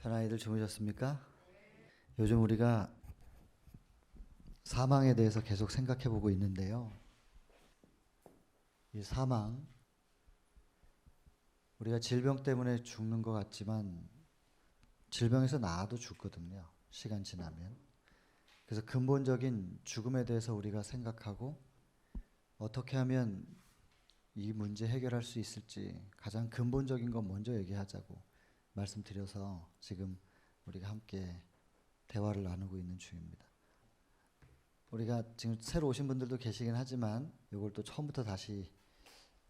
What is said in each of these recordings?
편안히들 주무셨습니까? 요즘 우리가 사망에 대해서 계속 생각해 보고 있는데요. 이 사망, 우리가 질병 때문에 죽는 것 같지만 질병에서 나아도 죽거든요. 시간 지나면. 그래서 근본적인 죽음에 대해서 우리가 생각하고 어떻게 하면 이 문제 해결할 수 있을지 가장 근본적인 건 먼저 얘기하자고 말씀드려서 지금 우리가 함께 대화를 나누고 있는 중입니다. 우리가 지금 새로 오신 분들도 계시긴 하지만 이걸 또 처음부터 다시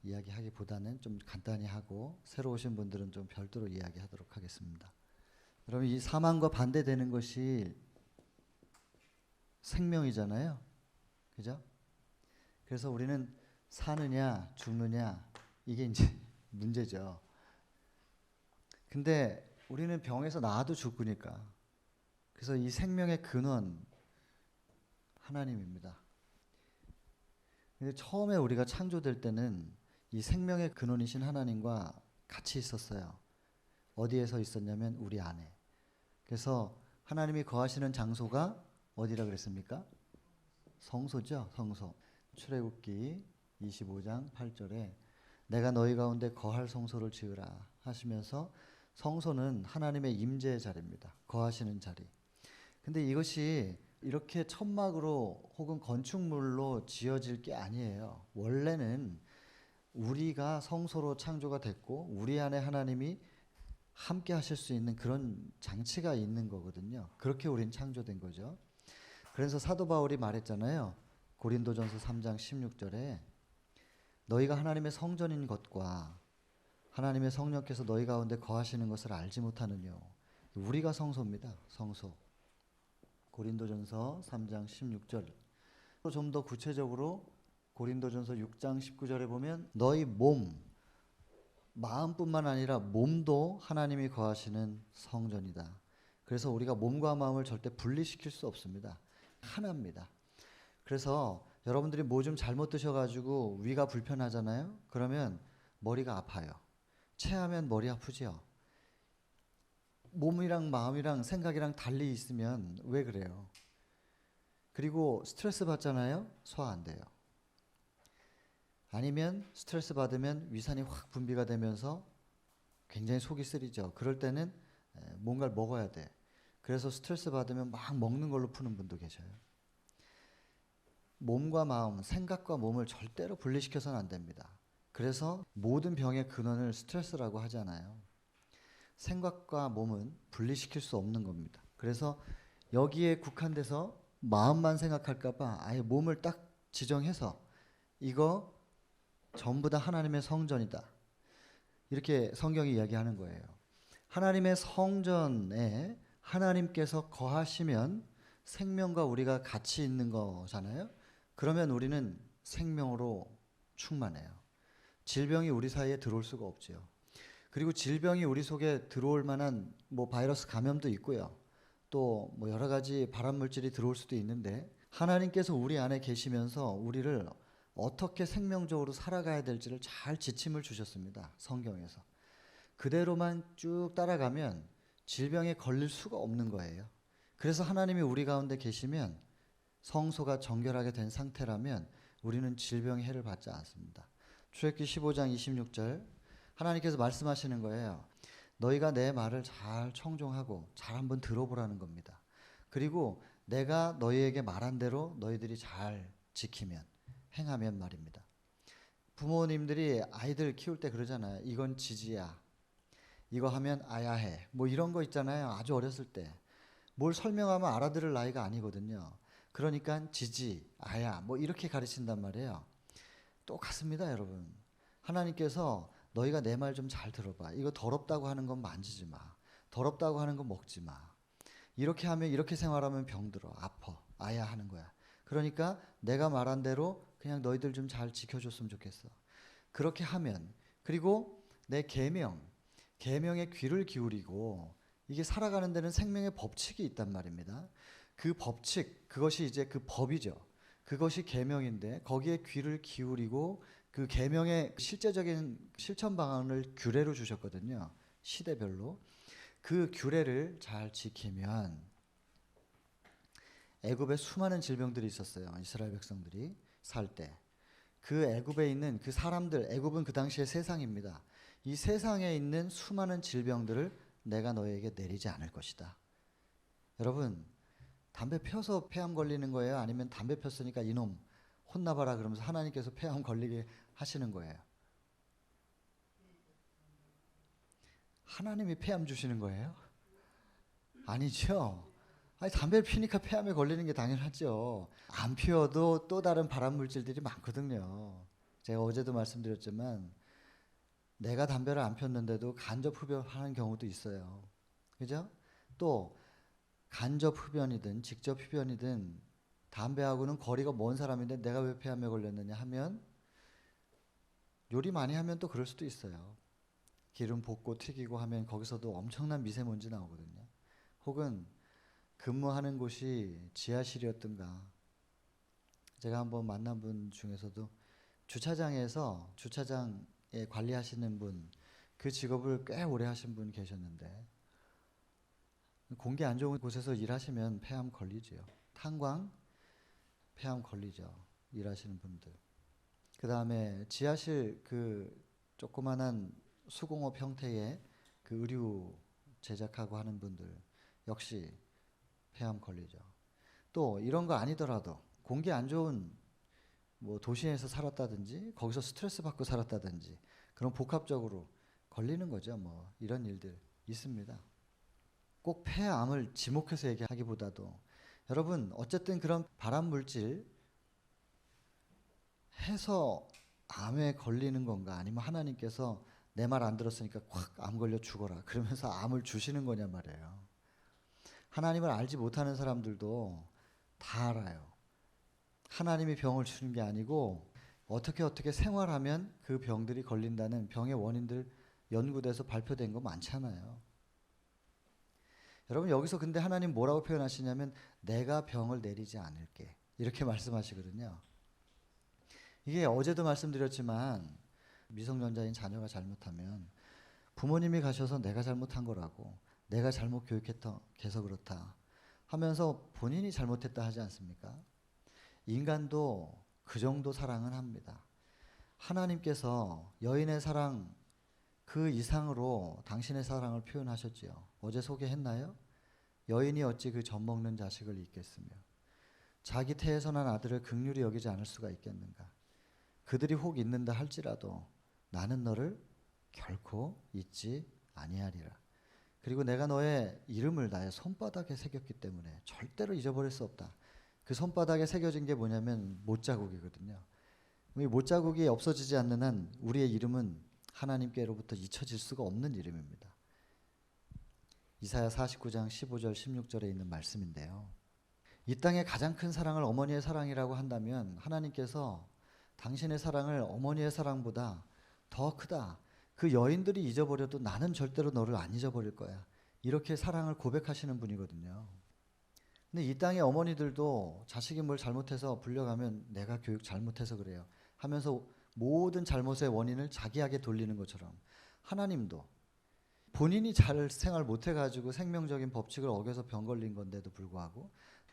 이야기하기보다는 좀 간단히 하고 새로 오신 분들은 좀 별도로 이야기하도록 하겠습니다. 여러분, 이 사망과 반대되는 것이 생명이잖아요. 그죠? 그래서 우리는 사느냐 죽느냐 이게 이제 문제죠. 근데 우리는 병에서 나아도 죽으니까. 그래서 이 생명의 근원 하나님입니다. 근데 처음에 우리가 창조될 때는 이 생명의 근원이신 하나님과 같이 있었어요. 어디에서 있었냐면 우리 안에. 그래서 하나님이 거하시는 장소가 어디라 그랬습니까? 성소죠. 성소. 출애굽기 25장 8절에 내가 너희 가운데 거할 성소를 지으라 하시면서 성소는 하나님의 임재의 자리입니다. 거하시는 자리. 근데 이것이 이렇게 천막으로 혹은 건축물로 지어질 게 아니에요. 원래는 우리가 성소로 창조가 됐고 우리 안에 하나님이 함께 하실 수 있는 그런 장치가 있는 거거든요. 그렇게 우린 창조된 거죠. 그래서 사도 바울이 말했잖아요. 고린도전서 3장 16절에 너희가 하나님의 성전인 것과 하나님의 성령께서 너희 가운데 거하시는 것을 알지 못하느뇨. 우리가 성소입니다. 성소. 고린도전서 3장 16절. 좀 더 구체적으로 고린도전서 6장 19절에 보면 너희 몸, 마음뿐만 아니라 몸도 하나님이 거하시는 성전이다. 그래서 우리가 몸과 마음을 절대 분리시킬 수 없습니다. 하나입니다. 그래서 여러분들이 뭐 좀 잘못 드셔가지고 위가 불편하잖아요. 그러면 머리가 아파요. 체하면 머리 아프죠. 몸이랑 마음이랑 생각이랑 달리 있으면 왜 그래요? 그리고 스트레스 받잖아요. 소화 안 돼요. 아니면 스트레스 받으면 위산이 확 분비가 되면서 굉장히 속이 쓰리죠. 그럴 때는 뭔가를 먹어야 돼. 그래서 스트레스 받으면 막 먹는 걸로 푸는 분도 계셔요. 몸과 마음, 생각과 몸을 절대로 분리시켜서는 안 됩니다. 그래서 모든 병의 근원을 스트레스라고 하잖아요. 생각과 몸은 분리시킬 수 없는 겁니다. 그래서 여기에 국한돼서 마음만 생각할까봐 아예 몸을 딱 지정해서 이거 전부 다 하나님의 성전이다. 이렇게 성경이 이야기하는 거예요. 하나님의 성전에 하나님께서 거하시면 생명과 우리가 같이 있는 거잖아요. 그러면 우리는 생명으로 충만해요. 질병이 우리 사이에 들어올 수가 없지요. 그리고 질병이 우리 속에 들어올 만한 뭐 바이러스 감염도 있고요. 또 뭐 여러 가지 발암 물질이 들어올 수도 있는데 하나님께서 우리 안에 계시면서 우리를 어떻게 생명적으로 살아가야 될지를 잘 지침을 주셨습니다. 성경에서. 그대로만 쭉 따라가면 질병에 걸릴 수가 없는 거예요. 그래서 하나님이 우리 가운데 계시면 성소가 정결하게 된 상태라면 우리는 질병의 해를 받지 않습니다. 출애굽기 15장 26절 하나님께서 말씀하시는 거예요. 너희가 내 말을 잘 청종하고 잘 한번 들어보라는 겁니다. 그리고 내가 너희에게 말한 대로 너희들이 잘 지키면 행하면 말입니다. 부모님들이 아이들 키울 때 그러잖아요. 이건 지지야. 이거 하면 아야해. 뭐 이런 거 있잖아요. 아주 어렸을 때. 뭘 설명하면 알아들을 나이가 아니거든요. 그러니까 지지, 아야 뭐 이렇게 가르친단 말이에요. 똑같습니다, 여러분. 하나님께서 너희가 내 말 좀 잘 들어봐. 이거 더럽다고 하는 건 만지지 마. 더럽다고 하는 건 먹지 마. 이렇게 하면 이렇게 생활하면 병들어. 아파. 아야 하는 거야. 그러니까 내가 말한 대로 그냥 너희들 좀 잘 지켜줬으면 좋겠어. 그렇게 하면 그리고 내 계명에 귀를 기울이고 이게 살아가는 데는 생명의 법칙이 있단 말입니다. 그 법칙, 그것이 이제 그 법이죠. 그것이 계명인데 거기에 귀를 기울이고 그 계명의 실제적인 실천 방안을 규례로 주셨거든요. 시대별로. 그 규례를 잘 지키면 애굽에 수많은 질병들이 있었어요. 이스라엘 백성들이 살 때. 그 애굽에 있는 그 사람들, 애굽은 그 당시의 세상입니다. 이 세상에 있는 수많은 질병들을 내가 너에게 내리지 않을 것이다. 여러분, 담배 펴서 폐암 걸리는 거예요? 아니면 담배 폈으니까 이놈 혼나봐라 그러면서 하나님께서 폐암 걸리게 하시는 거예요? 하나님이 폐암 주시는 거예요? 아니죠. 아니, 담배를 피니까 폐암에 걸리는 게 당연하죠. 안 피워도 또 다른 발암 물질들이 많거든요. 제가 어제도 말씀드렸지만 내가 담배를 안 폈는데도 간접 흡연하는 경우도 있어요. 그죠? 또 간접 흡연이든 직접 흡연이든 담배하고는 거리가 먼 사람인데 내가 왜 폐암에 걸렸느냐 하면 요리 많이 하면 또 그럴 수도 있어요. 기름 볶고 튀기고 하면 거기서도 엄청난 미세먼지 나오거든요. 혹은 근무하는 곳이 지하실이었든가, 제가 한번 만난 분 중에서도 주차장에서 주차장에 관리하시는 분, 그 직업을 꽤 오래 하신 분 계셨는데 공기 안 좋은 곳에서 일하시면 폐암 걸리죠. 탄광 폐암 걸리죠. 일하시는 분들. 그 다음에 지하실 그 조그만한 수공업 형태의 그 의류 제작하고 하는 분들 역시 폐암 걸리죠. 또 이런 거 아니더라도 공기 안 좋은 뭐 도시에서 살았다든지 거기서 스트레스 받고 살았다든지 그런 복합적으로 걸리는 거죠. 뭐 이런 일들 있습니다. 꼭 폐암을 지목해서 얘기하기보다도 여러분 어쨌든 그런 발암 물질 해서 암에 걸리는 건가 아니면 하나님께서 내 말 안 들었으니까 콱 암 걸려 죽어라 그러면서 암을 주시는 거냐 말이에요. 하나님을 알지 못하는 사람들도 다 알아요. 하나님이 병을 주는 게 아니고 어떻게 생활하면 그 병들이 걸린다는 병의 원인들 연구돼서 발표된 거 많잖아요. 여러분 여기서 근데 하나님 뭐라고 표현하시냐면 내가 병을 내리지 않을게 이렇게 말씀하시거든요. 이게 어제도 말씀드렸지만 미성년자인 자녀가 잘못하면 부모님이 가셔서 내가 잘못한 거라고 내가 잘못 교육해서 그렇다 하면서 본인이 잘못했다 하지 않습니까? 인간도 그 정도 사랑은 합니다. 하나님께서 여인의 사랑 그 이상으로 당신의 사랑을 표현하셨지요. 어제 소개했나요? 여인이 어찌 그 젖 먹는 자식을 잊겠으며 자기 태에서 난 아들을 긍휼히 여기지 않을 수가 있겠는가. 그들이 혹 잊는다 할지라도 나는 너를 결코 잊지 아니하리라. 그리고 내가 너의 이름을 나의 손바닥에 새겼기 때문에 절대로 잊어버릴 수 없다. 그 손바닥에 새겨진 게 뭐냐면 못자국이거든요. 이 못자국이 없어지지 않는 한 우리의 이름은 하나님께로부터 잊혀질 수가 없는 이름입니다. 이사야 49장 15절 16절에 있는 말씀인데요. 이 땅의 가장 큰 사랑을 어머니의 사랑이라고 한다면 하나님께서 당신의 사랑을 어머니의 사랑보다 더 크다. 그 여인들이 잊어버려도 나는 절대로 너를 안 잊어버릴 거야. 이렇게 사랑을 고백하시는 분이거든요. 근데 이 땅의 어머니들도 자식이 뭘 잘못해서 불려가면 내가 교육 잘못해서 그래요 하면서 모든 잘못의 원인을 자기에게 돌리는 것처럼 하나님도 본인이 잘 생활 못해가지고 생명적인 법칙을 어겨서 병 걸린 건데도 불구하고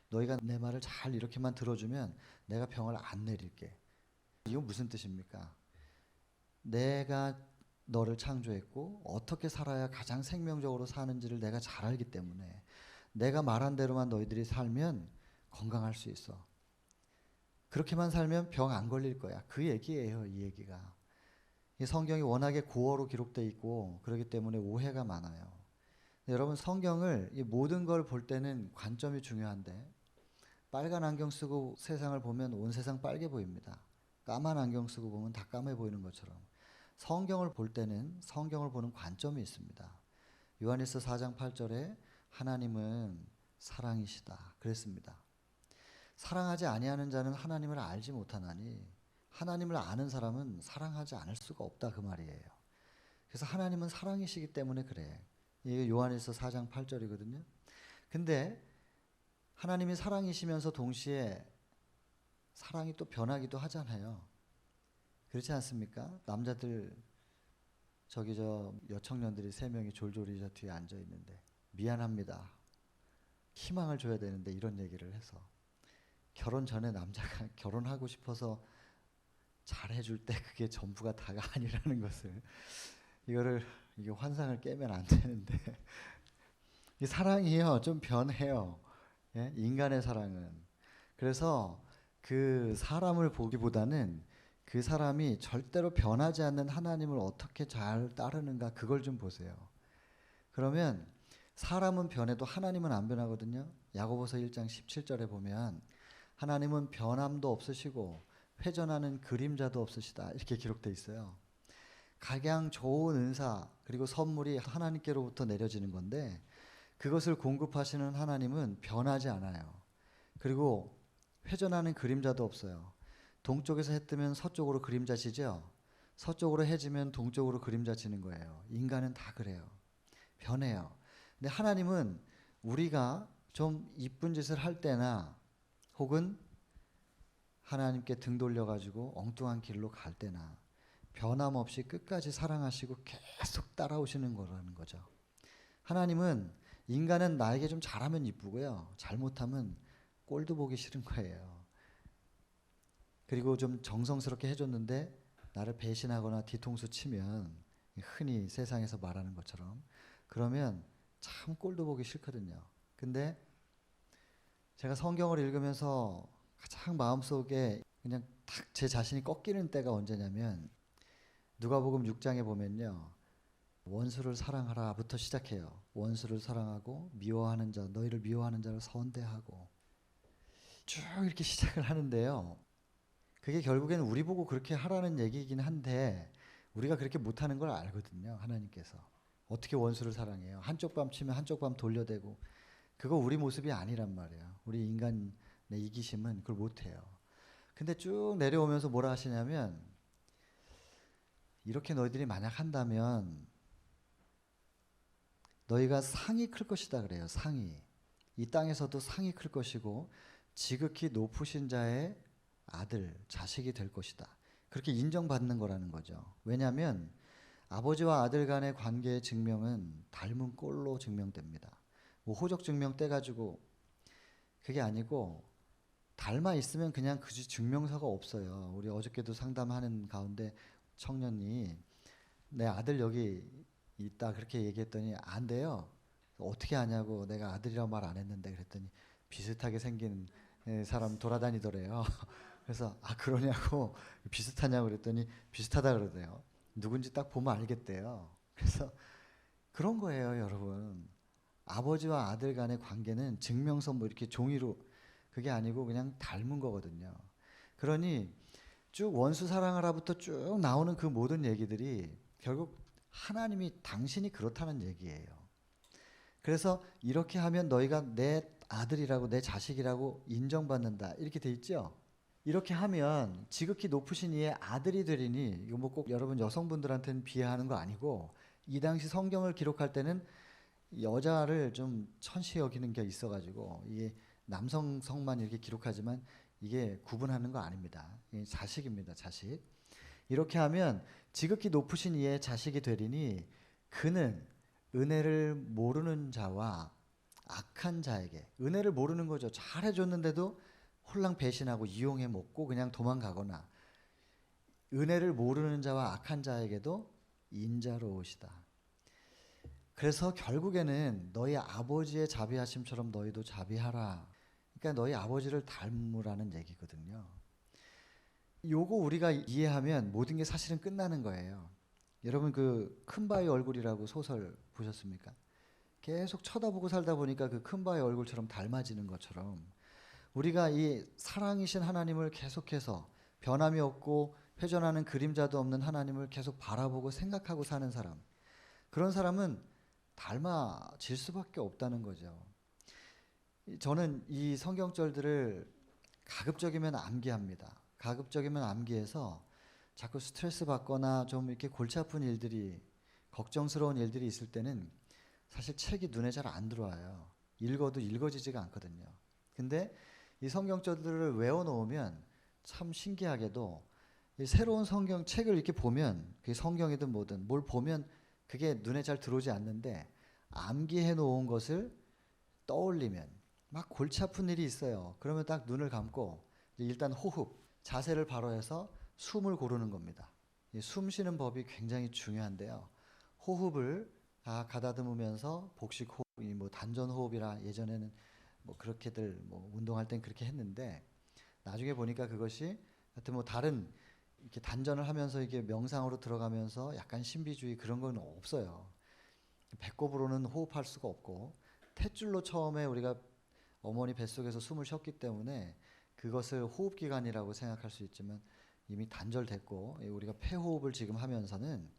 너희가 내 말을 잘 이렇게만 들어주면 내가 병을 안 내릴게. 이건 무슨 뜻입니까? 내가 너를 창조했고 어떻게 살아야 가장 생명적으로 사는지를 내가 잘 알기 때문에 내가 말한 대로만 너희들이 살면 건강할 수 있어. 그렇게만 살면 병 안 걸릴 거야. 그 얘기예요. 이 얘기가. 이 성경이 워낙에 고어로 기록되어 있고 그렇기 때문에 오해가 많아요. 여러분 성경을 이 모든 걸 볼 때는 관점이 중요한데 빨간 안경 쓰고 세상을 보면 온 세상 빨개 보입니다. 까만 안경 쓰고 보면 다 까매 보이는 것처럼 성경을 볼 때는 성경을 보는 관점이 있습니다. 요한일서 4장 8절에 하나님은 사랑이시다 그랬습니다. 사랑하지 아니하는 자는 하나님을 알지 못하나니 하나님을 아는 사람은 사랑하지 않을 수가 없다 그 말이에요. 그래서 하나님은 사랑이시기 때문에 그래. 이게 요한일서 4장 8절이거든요. 근데 하나님이 사랑이시면서 동시에 사랑이 또 변하기도 하잖아요. 그렇지 않습니까? 남자들 저기 저 여청년들이 3명이 졸졸이 저 뒤에 앉아 있는데 미안합니다. 희망을 줘야 되는데 이런 얘기를 해서 결혼 전에 남자가 결혼하고 싶어서 잘해줄 때 그게 전부가 다가 아니라는 것을 이게 환상을 깨면 안 되는데 이 사랑이요 좀 변해요. 예? 인간의 사랑은 그래서 그 사람을 보기보다는 그 사람이 절대로 변하지 않는 하나님을 어떻게 잘 따르는가 그걸 좀 보세요. 그러면 사람은 변해도 하나님은 안 변하거든요. 야고보서 1장 17절에 보면 하나님은 변함도 없으시고 회전하는 그림자도 없으시다 이렇게 기록되어 있어요. 가장 좋은 은사 그리고 선물이 하나님께로부터 내려지는 건데 그것을 공급하시는 하나님은 변하지 않아요. 그리고 회전하는 그림자도 없어요. 동쪽에서 해 뜨면 서쪽으로 그림자 지죠. 서쪽으로 해 지면 동쪽으로 그림자 지는 거예요. 인간은 다 그래요. 변해요. 근데 하나님은 우리가 좀 이쁜 짓을 할 때나 혹은 하나님께 등 돌려가지고 엉뚱한 길로 갈 때나 변함없이 끝까지 사랑하시고 계속 따라오시는 거라는 거죠. 하나님은 인간은 나에게 좀 잘하면 이쁘고요. 잘못하면 꼴도 보기 싫은 거예요. 그리고 좀 정성스럽게 해줬는데 나를 배신하거나 뒤통수 치면 흔히 세상에서 말하는 것처럼 그러면 참 꼴도 보기 싫거든요. 근데 제가 성경을 읽으면서 가장 마음속에 그냥 딱 제 자신이 꺾이는 때가 언제냐면 누가복음 6장에 보면요. 원수를 사랑하라부터 시작해요. 원수를 사랑하고 미워하는 자 너희를 미워하는 자를 선대하고 쭉 이렇게 시작을 하는데요. 그게 결국에는 우리 보고 그렇게 하라는 얘기이긴 한데 우리가 그렇게 못하는 걸 알거든요. 하나님께서 어떻게 원수를 사랑해요. 한쪽 밤 치면 한쪽 밤 돌려대고 그거 우리 모습이 아니란 말이에요. 우리 인간의 이기심은 그걸 못해요. 근데 쭉 내려오면서 뭐라 하시냐면 이렇게 너희들이 만약 한다면 너희가 상이 클 것이다 그래요. 상이. 이 땅에서도 상이 클 것이고 지극히 높으신 자의 아들, 자식이 될 것이다. 그렇게 인정받는 거라는 거죠. 왜냐하면 아버지와 아들 간의 관계의 증명은 닮은 꼴로 증명됩니다. 뭐 호적 증명 떼가지고 그게 아니고 닮아 있으면 그냥 그지 증명서가 없어요. 우리 어저께도 상담하는 가운데 청년이 내 아들 여기 있다 그렇게 얘기했더니 안 돼요. 어떻게 아냐고 내가 아들이라고 말 안 했는데 그랬더니 비슷하게 생긴 사람 돌아다니더래요. 그래서 아 그러냐고 비슷하냐고 그랬더니 비슷하다 그러대요. 누군지 딱 보면 알겠대요. 그래서 그런 거예요, 여러분. 아버지와 아들 간의 관계는 증명서 뭐 이렇게 종이로 그게 아니고 그냥 닮은 거거든요. 그러니 쭉 원수 사랑하라부터 쭉 나오는 그 모든 얘기들이 결국 하나님이 당신이 그렇다는 얘기예요. 그래서 이렇게 하면 너희가 내 아들이라고 내 자식이라고 인정받는다 이렇게 돼 있죠. 이렇게 하면 지극히 높으신 이의 아들이 되리니 이거 뭐 꼭 여러분 여성분들한테는 비하하는 거 아니고 이 당시 성경을 기록할 때는 여자를 좀 천시 여기는 게 있어가지고 이게 남성 성만 이렇게 기록하지만 이게 구분하는 거 아닙니다. 이게 자식입니다. 자식. 이렇게 하면 지극히 높으신 이의 자식이 되리니 그는 은혜를 모르는 자와 악한 자에게 은혜를 모르는 거죠. 잘해줬는데도 홀랑 배신하고 이용해 먹고 그냥 도망가거나 은혜를 모르는 자와 악한 자에게도 인자로우시다. 그래서 결국에는 너희 아버지의 자비하심처럼 너희도 자비하라. 그러니까 너희 아버지를 닮으라는 얘기거든요. 요거 우리가 이해하면 모든 게 사실은 끝나는 거예요. 여러분 그 큰바의 얼굴이라고 소설 보셨습니까? 계속 쳐다보고 살다 보니까 그 큰바의 얼굴처럼 닮아지는 것처럼 우리가 이 사랑이신 하나님을 계속해서 변함이 없고 회전하는 그림자도 없는 하나님을 계속 바라보고 생각하고 사는 사람, 그런 사람은 닮아질 수밖에 없다는 거죠. 저는 이 성경절들을 가급적이면 암기합니다. 가급적이면 암기해서 자꾸 스트레스 받거나 좀 이렇게 골치 아픈 일들이 걱정스러운 일들이 있을 때는 사실 책이 눈에 잘 안 들어와요. 읽어도 읽어지지가 않거든요. 근데 이 성경절들을 외워놓으면 참 신기하게도 이 새로운 성경 책을 이렇게 보면 그게 성경이든 뭐든 뭘 보면 그게 눈에 잘 들어오지 않는데 암기해 놓은 것을 떠올리면 막 골치 아픈 일이 있어요. 그러면 딱 눈을 감고 일단 호흡, 자세를 바로 해서 숨을 고르는 겁니다. 숨 쉬는 법이 굉장히 중요한데요. 호흡을 다 가다듬으면서 복식 호흡, 뭐 단전 호흡이라 예전에는 뭐 그렇게들 뭐 운동할 땐 그렇게 했는데 나중에 보니까 그것이 하여튼 뭐 다른 이렇게 단전을 하면서 이게 명상으로 들어가면서 약간 신비주의 그런 건 없어요. 배꼽으로는 호흡할 수가 없고 탯줄로 처음에 우리가 어머니 뱃속에서 숨을 쉬었기 때문에 그것을 호흡기관이라고 생각할 수 있지만 이미 단절됐고 우리가 폐호흡을 지금 하면서는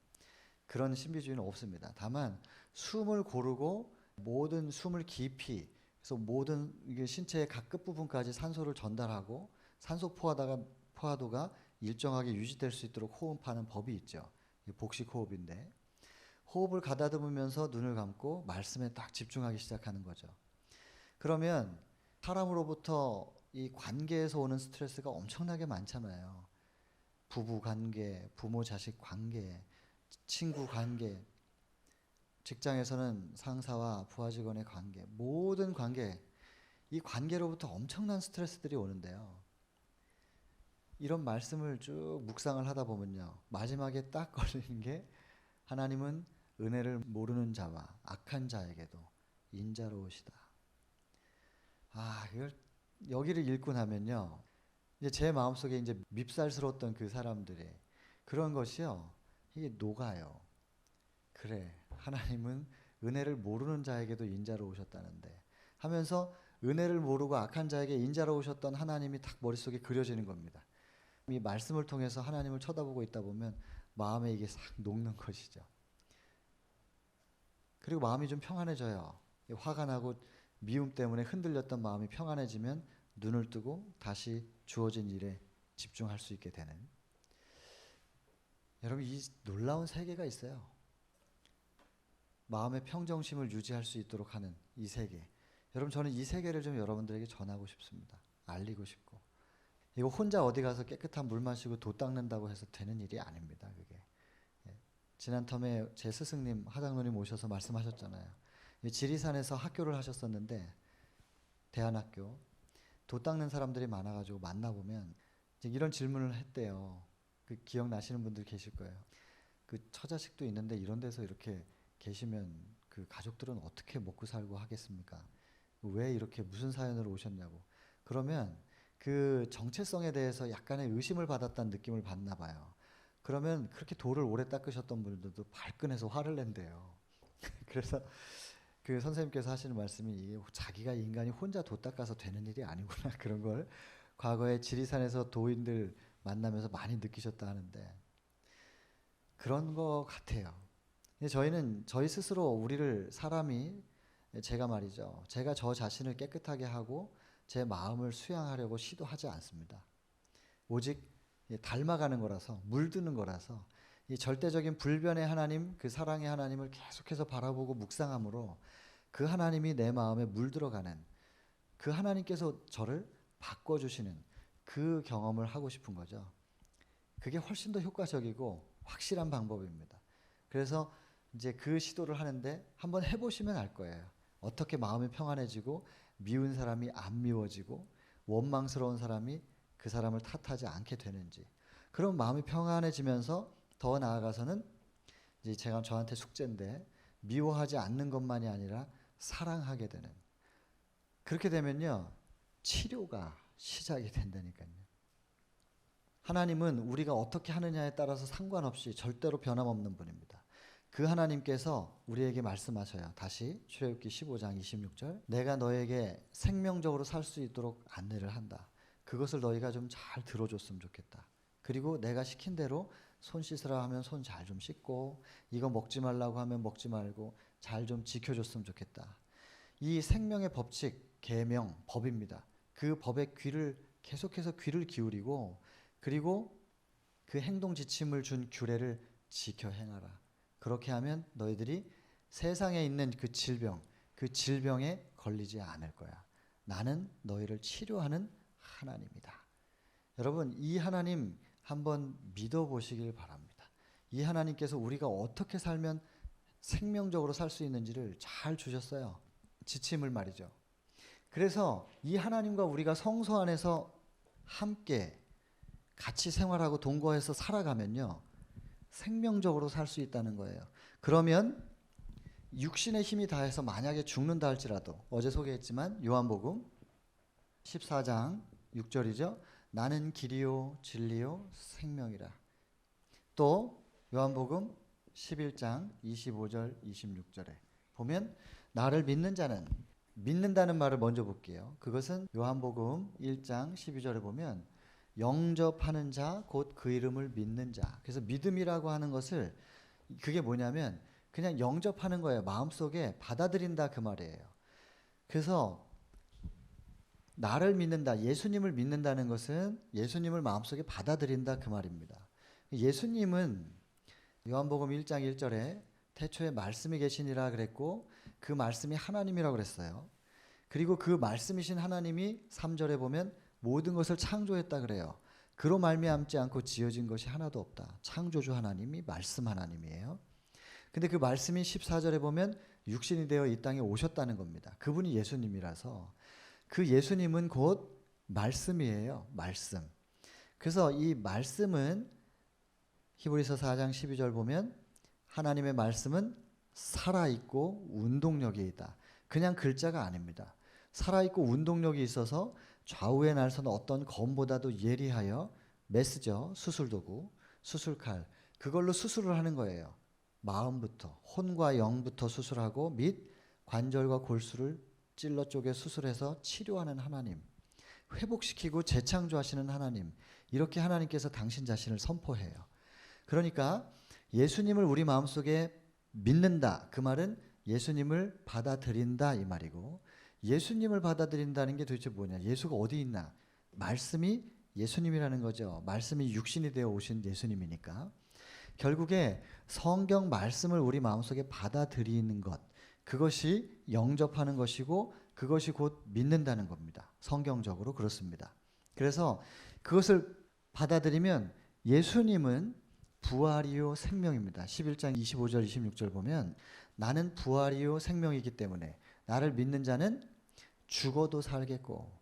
그런 신비주의는 없습니다. 다만 숨을 고르고 모든 숨을 깊이 그래서 모든 이게 신체의 각 끝부분까지 산소를 전달하고 산소 포화도가 일정하게 유지될 수 있도록 호흡하는 법이 있죠. 복식 호흡인데 호흡을 가다듬으면서 눈을 감고 말씀에 딱 집중하기 시작하는 거죠. 그러면 사람으로부터 이 관계에서 오는 스트레스가 엄청나게 많잖아요. 부부 관계, 부모 자식 관계, 친구 관계, 직장에서는 상사와 부하 직원의 관계, 모든 관계, 이 관계로부터 엄청난 스트레스들이 오는데요. 이런 말씀을 쭉 묵상을 하다 보면요. 마지막에 딱 걸리는 게 하나님은 은혜를 모르는 자와 악한 자에게도 인자로우시다. 이걸 여기를 읽고 나면요. 이제 제 마음속에 이제 밉살스러웠던 그 사람들의 그런 것이요. 이게 녹아요. 그래. 하나님은 은혜를 모르는 자에게도 인자로우셨다는데 하면서 은혜를 모르고 악한 자에게 인자로우셨던 하나님이 딱 머릿속에 그려지는 겁니다. 이 말씀을 통해서 하나님을 쳐다보고 있다 보면 마음에 이게 싹 녹는 것이죠. 그리고 마음이 좀 평안해져요. 화가 나고 미움 때문에 흔들렸던 마음이 평안해지면 눈을 뜨고 다시 주어진 일에 집중할 수 있게 되는. 여러분 이 놀라운 세계가 있어요. 마음의 평정심을 유지할 수 있도록 하는 이 세계. 여러분 저는 이 세계를 좀 여러분들에게 전하고 싶습니다. 알리고 싶고. 이거 혼자 어디 가서 깨끗한 물 마시고 도 닦는다고 해서 되는 일이 아닙니다. 그게. 지난 텀에 제 스승님 하장로님 오셔서 말씀하셨잖아요. 지리산에서 학교를 하셨었는데 대안학교 도 닦는 사람들이 많아가지고 만나보면 이런 질문을 했대요. 그 기억나시는 분들 계실 거예요. 그 처자식도 있는데 이런 데서 이렇게 계시면 그 가족들은 어떻게 먹고 살고 하겠습니까? 왜 이렇게 무슨 사연으로 오셨냐고. 그러면 그 정체성에 대해서 약간의 의심을 받았다는 느낌을 받나 봐요. 그러면 그렇게 돌을 오래 닦으셨던 분들도 발끈해서 화를 낸대요. 그래서 그 선생님께서 하시는 말씀이 이게 자기가 인간이 혼자 도 닦아서 되는 일이 아니구나 그런 걸 과거에 지리산에서 도인들 만나면서 많이 느끼셨다 하는데 그런 것 같아요. 저희는 저희 스스로 우리를 사람이 제가 말이죠. 제가 저 자신을 깨끗하게 하고 제 마음을 수양하려고 시도하지 않습니다. 오직 닮아가는 거라서 물드는 거라서 이 절대적인 불변의 하나님, 그 사랑의 하나님을 계속해서 바라보고 묵상함으로 그 하나님이 내 마음에 물들어가는 그 하나님께서 저를 바꿔주시는 그 경험을 하고 싶은 거죠. 그게 훨씬 더 효과적이고 확실한 방법입니다. 그래서 이제 그 시도를 하는데 한번 해보시면 알 거예요. 어떻게 마음이 평안해지고 미운 사람이 안 미워지고 원망스러운 사람이 그 사람을 탓하지 않게 되는지. 그럼 마음이 평안해지면서 더 나아가서는 이제 제가 저한테 숙제인데 미워하지 않는 것만이 아니라 사랑하게 되는. 그렇게 되면요. 치료가 시작이 된다니까요. 하나님은 우리가 어떻게 하느냐에 따라서 상관없이 절대로 변함없는 분입니다. 그 하나님께서 우리에게 말씀하셔요. 다시 출애굽기 15장 26절. 내가 너에게 생명적으로 살 수 있도록 안내를 한다. 그것을 너희가 좀 잘 들어줬으면 좋겠다. 그리고 내가 시킨 대로 손 씻으라 하면 손 잘 좀 씻고 이거 먹지 말라고 하면 먹지 말고 잘 좀 지켜줬으면 좋겠다. 이 생명의 법칙, 계명, 법입니다. 그 법에 계속해서 귀를 기울이고 그리고 그 행동 지침을 준 규례를 지켜 행하라. 그렇게 하면 너희들이 세상에 있는 그 질병에 걸리지 않을 거야. 나는 너희를 치료하는 하나님이다. 여러분, 이 하나님 한번 믿어보시길 바랍니다. 이 하나님께서 우리가 어떻게 살면 생명적으로 살 수 있는지를 잘 주셨어요. 지침을 말이죠. 그래서 이 하나님과 우리가 성소 안에서 함께 같이 생활하고 동거해서 살아가면요, 생명적으로 살 수 있다는 거예요. 그러면 육신의 힘이 다해서 만약에 죽는다 할지라도, 어제 소개했지만 요한복음 14장 6절이죠. 나는 길이요 진리요 생명이라. 또 요한복음 11장 25절 26절에 보면 나를 믿는 자는, 믿는다는 말을 먼저 볼게요. 그것은 요한복음 1장 12절에 보면 영접하는 자 곧 그 이름을 믿는 자. 그래서 믿음이라고 하는 것을, 그게 뭐냐면 그냥 영접하는 거예요. 마음속에 받아들인다 그 말이에요. 그래서 나를 믿는다, 예수님을 믿는다는 것은 예수님을 마음속에 받아들인다 그 말입니다. 예수님은 요한복음 1장 1절에 태초에 말씀이 계시니라 그랬고 그 말씀이 하나님이라고 그랬어요. 그리고 그 말씀이신 하나님이 3절에 보면 모든 것을 창조했다 그래요. 그로 말미암지 않고 지어진 것이 하나도 없다. 창조주 하나님이 말씀 하나님이에요. 근데 그 말씀이 14절에 보면 육신이 되어 이 땅에 오셨다는 겁니다. 그분이 예수님이라서 그 예수님은 곧 말씀이에요. 말씀. 그래서 이 말씀은 히브리서 4장 12절 보면 하나님의 말씀은 살아있고 운동력이 있다. 그냥 글자가 아닙니다. 살아있고 운동력이 있어서 좌우에 날선 어떤 검보다도 예리하여 메스죠. 수술도구, 수술칼. 그걸로 수술을 하는 거예요. 마음부터, 혼과 영부터 수술하고 및 관절과 골수를 찔러 쪼개 수술해서 치료하는 하나님. 회복시키고 재창조하시는 하나님. 이렇게 하나님께서 당신 자신을 선포해요. 그러니까 예수님을 우리 마음속에 믿는다. 그 말은 예수님을 받아들인다 이 말이고, 예수님을 받아들인다는 게 도대체 뭐냐? 예수가 어디 있나? 말씀이 예수님이라는 거죠. 말씀이 육신이 되어 오신 예수님이니까. 결국에 성경 말씀을 우리 마음속에 받아들이는 것, 그것이 영접하는 것이고 그것이 곧 믿는다는 겁니다. 성경적으로 그렇습니다. 그래서 그것을 받아들이면 예수님은 부활이요 생명입니다. 11장 25절 26절 보면 나는 부활이요 생명이기 때문에 나를 믿는 자는 죽어도 살겠고,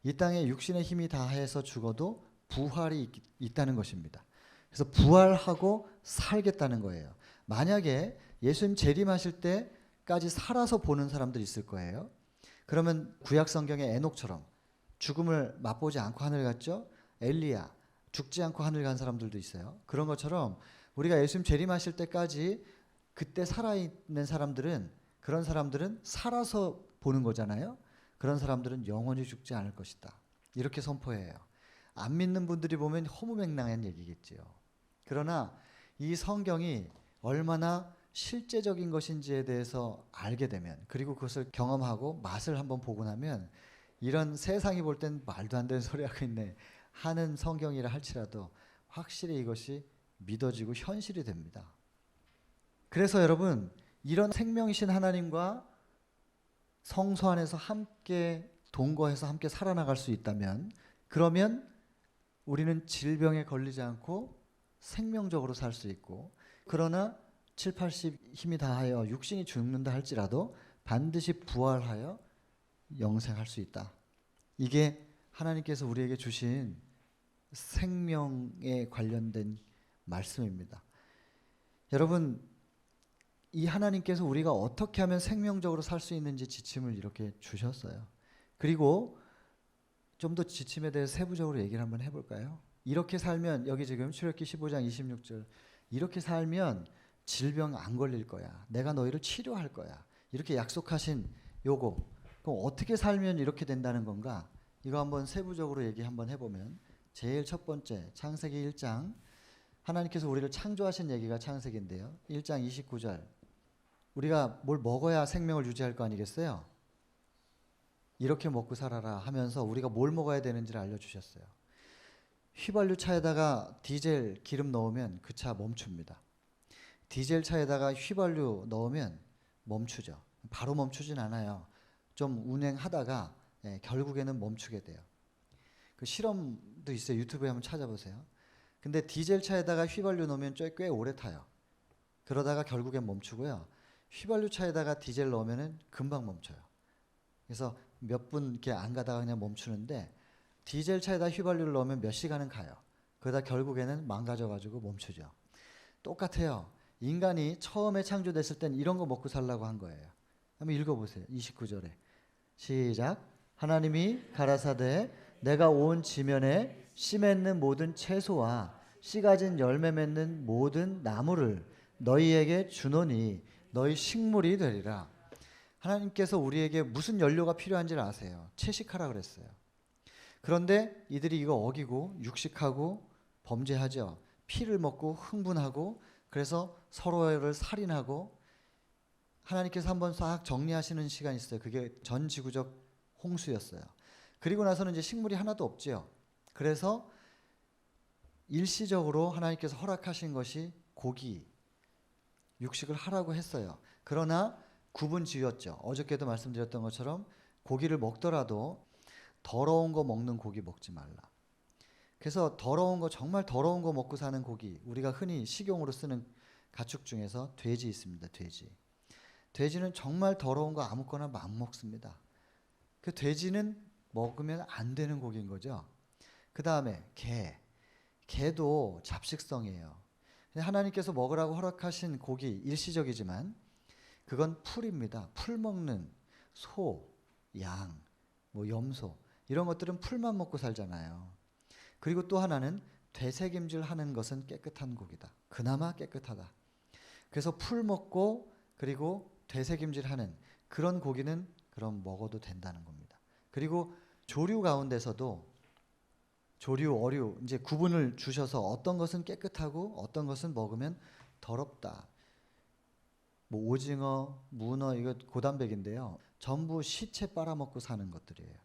이 땅에 육신의 힘이 다해서 죽어도 부활이 있다는 것입니다. 그래서 부활하고 살겠다는 거예요. 만약에 예수님 재림하실 때까지 살아서 보는 사람들이 있을 거예요. 그러면 구약 성경의 에녹처럼 죽음을 맛보지 않고 하늘 갔죠. 엘리야, 죽지 않고 하늘 간 사람들도 있어요. 그런 것처럼 우리가 예수님 재림하실 때까지 그때 살아있는 사람들은, 그런 사람들은 살아서 보는 거잖아요. 그런 사람들은 영원히 죽지 않을 것이다. 이렇게 선포해요. 안 믿는 분들이 보면 허무맹랑한 얘기겠지요. 그러나 이 성경이 얼마나 실제적인 것인지에 대해서 알게 되면, 그리고 그것을 경험하고 맛을 한번 보고 나면, 이런 세상이 볼 땐 말도 안 되는 소리 하고 있네 하는 성경이라 할지라도 확실히 이것이 믿어지고 현실이 됩니다. 그래서 여러분, 이런 생명이신 하나님과 성소 안에서 함께 동거해서 함께 살아나갈 수 있다면, 그러면 우리는 질병에 걸리지 않고 생명적으로 살 수 있고, 그러나 7, 80 힘이 다하여 육신이 죽는다 할지라도 반드시 부활하여 영생할 수 있다. 이게 하나님께서 우리에게 주신 생명에 관련된 말씀입니다. 여러분, 이 하나님께서 우리가 어떻게 하면 생명적으로 살 수 있는지 지침을 이렇게 주셨어요. 그리고 좀 더 지침에 대해서 세부적으로 얘기를 한번 해볼까요? 이렇게 살면, 여기 지금 출애굽기 15장 26절, 이렇게 살면 질병 안 걸릴 거야. 내가 너희를 치료할 거야. 이렇게 약속하신 요거, 그럼 어떻게 살면 이렇게 된다는 건가? 이거 한번 세부적으로 얘기 한번 해보면, 제일 첫 번째 창세기 1장, 하나님께서 우리를 창조하신 얘기가 창세기인데요. 1장 29절, 우리가 뭘 먹어야 생명을 유지할 거 아니겠어요? 이렇게 먹고 살아라 하면서 우리가 뭘 먹어야 되는지를 알려주셨어요. 휘발유 차에다가 디젤 기름 넣으면 그 차 멈춥니다. 디젤 차에다가 휘발유 넣으면 멈추죠. 바로 멈추진 않아요. 좀 운행하다가 결국에는 멈추게 돼요. 그 실험도 있어요. 유튜브에 한번 찾아보세요. 근데 디젤 차에다가 휘발유 넣으면 꽤 오래 타요. 그러다가 결국엔 멈추고요. 휘발유차에다가 디젤 넣으면은 금방 멈춰요. 그래서 몇 분 이렇게 안 가다가 그냥 멈추는데 디젤 차에다 휘발유를 넣으면 몇 시간은 가요. 그러다 결국에는 망가져가지고 멈추죠. 똑같아요. 인간이 처음에 창조됐을 땐 이런 거 먹고 살라고 한 거예요. 한번 읽어보세요. 29절에 시작. 하나님이 가라사대 내가 온 지면에 씨 맺는 모든 채소와 씨 가진 열매 맺는 모든 나무를 너희에게 주노니 너희 식물이 되리라. 하나님께서 우리에게 무슨 연료가 필요한지를 아세요. 채식하라 그랬어요. 그런데 이들이 이거 어기고 육식하고 범죄하죠. 피를 먹고 흥분하고 그래서 서로를 살인하고 하나님께서 한번 싹 정리하시는 시간이 있어요. 그게 전 지구적 홍수였어요. 그리고 나서는 이제 식물이 하나도 없지요. 그래서 일시적으로 하나님께서 허락하신 것이 고기, 육식을 하라고 했어요. 그러나 구분 지었죠. 어저께도 말씀드렸던 것처럼 고기를 먹더라도 더러운 거 먹는 고기 먹지 말라. 그래서 더러운 거, 정말 더러운 거 먹고 사는 고기, 우리가 흔히 식용으로 쓰는 가축 중에서 돼지 있습니다. 돼지. 돼지는 정말 더러운 거 아무거나 막 먹습니다. 그 돼지는 먹으면 안 되는 고기인 거죠. 그 다음에 개도 잡식성이에요. 하나님께서 먹으라고 허락하신 고기 일시적이지만 그건 풀입니다. 풀 먹는 소, 양, 뭐 염소 이런 것들은 풀만 먹고 살잖아요. 그리고 또 하나는 되새김질 하는 것은 깨끗한 고기다. 그나마 깨끗하다. 그래서 풀 먹고 그리고 되새김질 하는 그런 고기는 그럼 먹어도 된다는 겁니다. 그리고 조류 가운데서도 조류, 어류 이제 구분을 주셔서 어떤 것은 깨끗하고 어떤 것은 먹으면 더럽다. 뭐 오징어, 문어 이거 고단백인데요. 전부 시체 빨아먹고 사는 것들이에요.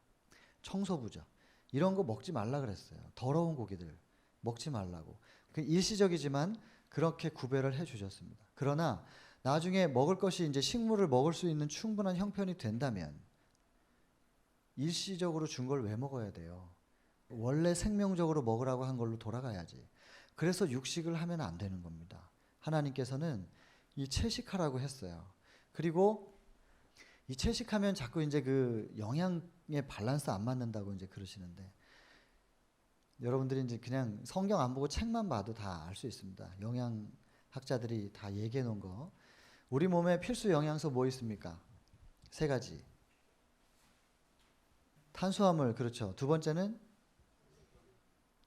청소부죠. 이런 거 먹지 말라 그랬어요. 더러운 고기들 먹지 말라고. 일시적이지만 그렇게 구별을 해 주셨습니다. 그러나 나중에 먹을 것이 이제 식물을 먹을 수 있는 충분한 형편이 된다면 일시적으로 준 걸 왜 먹어야 돼요? 원래 생명적으로 먹으라고 한 걸로 돌아가야지. 그래서 육식을 하면 안 되는 겁니다. 하나님께서는 이 채식하라고 했어요. 그리고 이 채식하면 자꾸 이제 그 영양의 밸런스 안 맞는다고 이제 그러시는데 여러분들이 이제 그냥 성경 안 보고 책만 봐도 다 알 수 있습니다. 영양학자들이 다 얘기해 놓은 거. 우리 몸에 필수 영양소 뭐 있습니까? 3가지. 탄수화물, 그렇죠. 두 번째는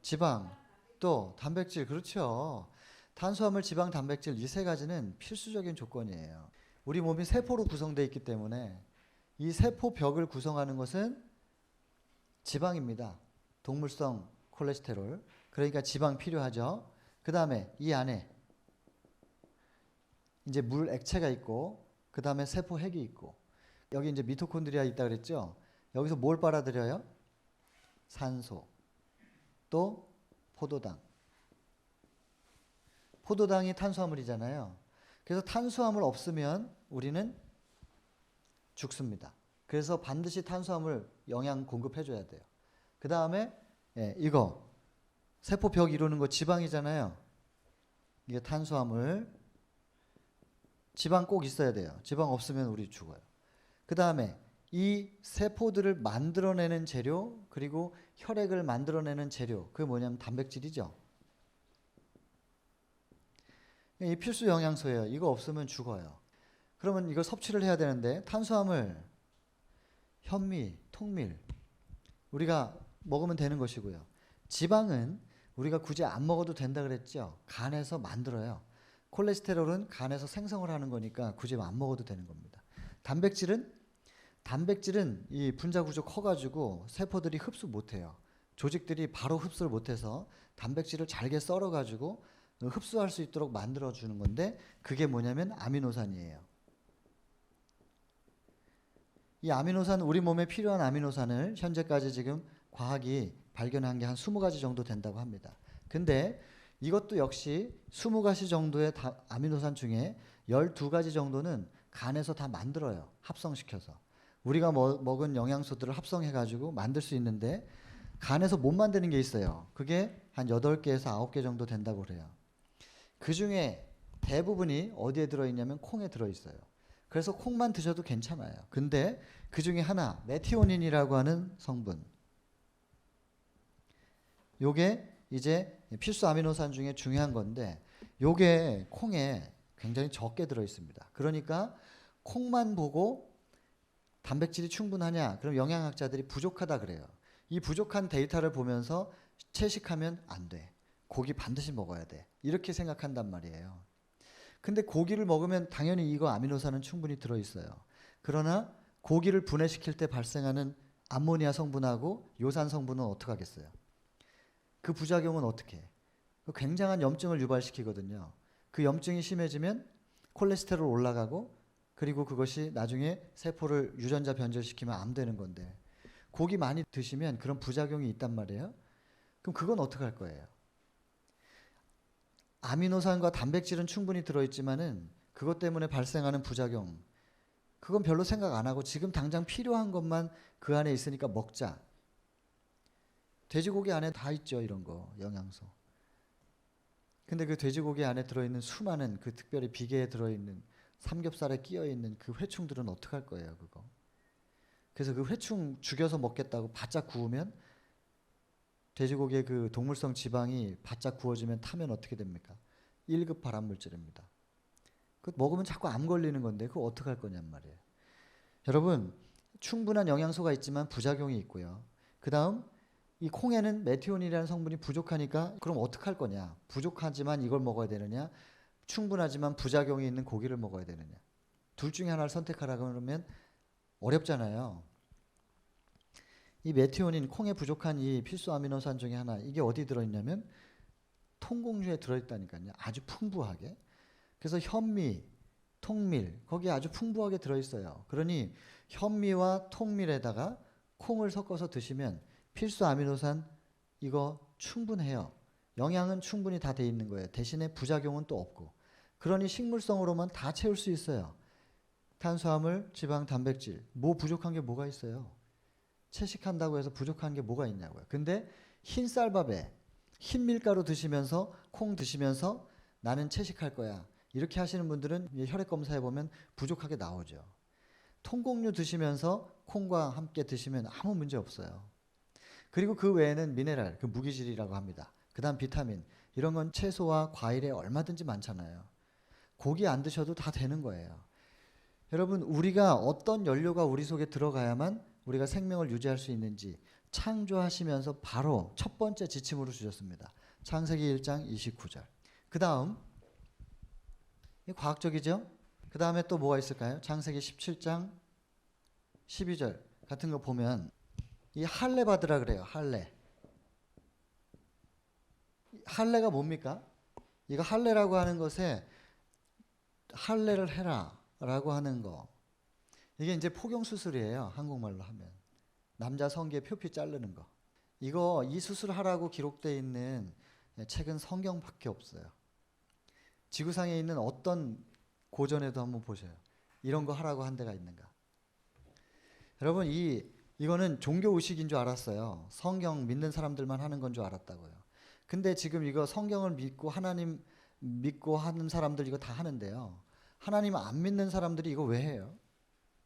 지방, 또 단백질, 그렇죠. 탄수화물, 지방, 단백질 이 3가지는 필수적인 조건이에요. 우리 몸이 세포로 구성되어 있기 때문에 이 세포 벽을 구성하는 것은 지방입니다. 동물성 콜레스테롤. 그러니까 지방 필요하죠. 그 다음에 이 안에 이제 물 액체가 있고 그 다음에 세포 핵이 있고 여기 이제 미토콘드리아 있다 그랬죠. 여기서 뭘 빨아들여요? 산소. 또 포도당. 포도당이 탄수화물이잖아요. 그래서 탄수화물 없으면 우리는 죽습니다. 그래서 반드시 탄수화물 영양 공급해줘야 돼요. 그 다음에 이거 세포벽 이루는 거 지방이잖아요. 이게 탄수화물. 지방 꼭 있어야 돼요. 지방 없으면 우리 죽어요. 그 다음에 이 세포들을 만들어내는 재료 그리고 혈액을 만들어내는 재료 그게 뭐냐면 단백질이죠. 이 필수 영양소예요. 이거 없으면 죽어요. 그러면 이거 섭취를 해야 되는데 탄수화물, 현미, 통밀 우리가 먹으면 되는 것이고요. 지방은 우리가 굳이 안 먹어도 된다 그랬죠. 간에서 만들어요. 콜레스테롤은 간에서 생성을 하는 거니까 굳이 안 먹어도 되는 겁니다. 단백질은 이 분자 구조 커가지고 세포들이 흡수 못해요. 조직들이 바로 흡수를 못해서 단백질을 잘게 썰어가지고 흡수할 수 있도록 만들어주는 건데 그게 뭐냐면 아미노산이에요. 이 아미노산, 우리 몸에 필요한 아미노산을 현재까지 지금 과학이 발견한 게 한 20가지 정도 된다고 합니다. 근데 이것도 역시 20가지 정도의 아미노산 중에 12가지 정도는 간에서 다 만들어요. 합성시켜서. 우리가 먹은 영양소들을 합성해가지고 만들 수 있는데 간에서 못 만드는 게 있어요. 그게 한 8개에서 9개 정도 된다고 그래요. 그 중에 대부분이 어디에 들어있냐면 콩에 들어있어요. 그래서 콩만 드셔도 괜찮아요. 근데 그 중에 하나 메티오닌이라고 하는 성분, 요게 이제 필수 아미노산 중에 중요한 건데 요게 콩에 굉장히 적게 들어 있습니다. 그러니까 콩만 보고 단백질이 충분하냐? 그럼 영양학자들이 부족하다 그래요. 이 부족한 데이터를 보면서 채식하면 안 돼. 고기 반드시 먹어야 돼. 이렇게 생각한단 말이에요. 근데 고기를 먹으면 당연히 이거 아미노산은 충분히 들어 있어요. 그러나 고기를 분해시킬 때 발생하는 암모니아 성분하고 요산 성분은 어떻게 하겠어요? 그 부작용은 어떻게 해? 굉장한 염증을 유발시키거든요. 그 염증이 심해지면 콜레스테롤 올라가고 그리고 그것이 나중에 세포를 유전자 변절시키면 암 되는 건데 고기 많이 드시면 그런 부작용이 있단 말이에요. 그럼 그건 어떻게 할 거예요? 아미노산과 단백질은 충분히 들어있지만은 그것 때문에 발생하는 부작용 그건 별로 생각 안 하고 지금 당장 필요한 것만 그 안에 있으니까 먹자. 돼지고기 안에 다 있죠. 이런 거 영양소. 근데 그 돼지고기 안에 들어있는 수많은 그 특별히 비계에 들어있는 삼겹살에 끼어있는 그 회충들은 어떡할 거예요 그거. 그래서 그 회충 죽여서 먹겠다고 바짝 구우면 돼지고기의 그 동물성 지방이 바짝 구워지면 타면 어떻게 됩니까? 1급 발암물질입니다. 그 먹으면 자꾸 암 걸리는 건데 그거 어떡할 거냔 말이에요. 여러분 충분한 영양소가 있지만 부작용이 있고요. 그 다음 이 콩에는 메티오닌이라는 성분이 부족하니까 그럼 어떡할 거냐. 부족하지만 이걸 먹어야 되느냐. 충분하지만 부작용이 있는 고기를 먹어야 되느냐. 둘 중에 하나를 선택하라 그러면 어렵잖아요. 이 메티오닌 콩에 부족한 이 필수 아미노산 중에 하나 이게 어디 들어있냐면 통곡류에 들어있다니까요. 아주 풍부하게. 그래서 현미, 통밀 거기에 아주 풍부하게 들어있어요. 그러니 현미와 통밀에다가 콩을 섞어서 드시면 필수 아미노산 이거 충분해요. 영양은 충분히 다 돼 있는 거예요. 대신에 부작용은 또 없고. 그러니 식물성으로만 다 채울 수 있어요. 탄수화물, 지방, 단백질. 뭐 부족한 게 뭐가 있어요? 채식한다고 해서 부족한 게 뭐가 있냐고요. 근데 흰 쌀밥에 흰 밀가루 드시면서 콩 드시면서 나는 채식할 거야. 이렇게 하시는 분들은 혈액 검사해 보면 부족하게 나오죠. 통곡류 드시면서 콩과 함께 드시면 아무 문제 없어요. 그리고 그 외에는 미네랄, 그 무기질이라고 합니다. 그 다음 비타민 이런 건 채소와 과일에 얼마든지 많잖아요. 고기 안 드셔도 다 되는 거예요. 여러분 우리가 어떤 연료가 우리 속에 들어가야만 우리가 생명을 유지할 수 있는지 창조하시면서 바로 첫 번째 지침으로 주셨습니다. 창세기 1장 29절. 그 다음 과학적이죠? 그 다음에 또 뭐가 있을까요? 창세기 17장 12절 같은 거 보면 이 할례 받으라 그래요. 할례가 뭡니까? 이거 할례라고 하는 것에 할례를 해라 라고 하는 거 이게 이제 포경 수술이에요. 한국말로 하면 남자 성기에 표피 자르는 거 이거 이 수술하라고 기록되어 있는 책은 성경밖에 없어요. 지구상에 있는 어떤 고전에도 한번 보셔요. 이런 거 하라고 한 데가 있는가. 여러분 이거는 종교 의식인 줄 알았어요. 성경 믿는 사람들만 하는 건 줄 알았다고요. 근데 지금 이거 성경을 믿고 하나님 믿고 하는 사람들 이거 다 하는데요. 하나님 안 믿는 사람들이 이거 왜 해요?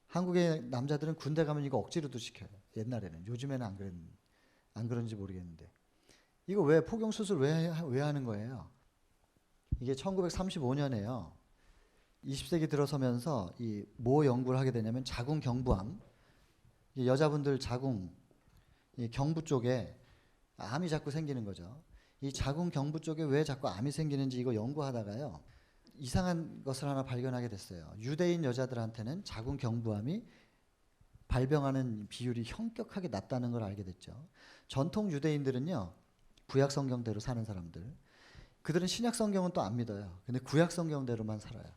한국의 남자들은 군대 가면 이거 억지로도 시켜요. 옛날에는. 요즘에는 안 그런지 모르겠는데. 이거 왜 포경 수술 왜 하는 거예요? 이게 1935년에요. 20세기 들어서면서 이 뭐 연구를 하게 되냐면 자궁 경부암. 여자분들 자궁 이 경부 쪽에 암이 자꾸 생기는 거죠. 이 자궁 경부 쪽에 왜 자꾸 암이 생기는지 이거 연구하다가요. 이상한 것을 하나 발견하게 됐어요. 유대인 여자들한테는 자궁 경부암이 발병하는 비율이 현격하게 낮다는 걸 알게 됐죠. 전통 유대인들은요. 구약 성경대로 사는 사람들. 그들은 신약 성경은 또 안 믿어요. 근데 구약 성경대로만 살아요.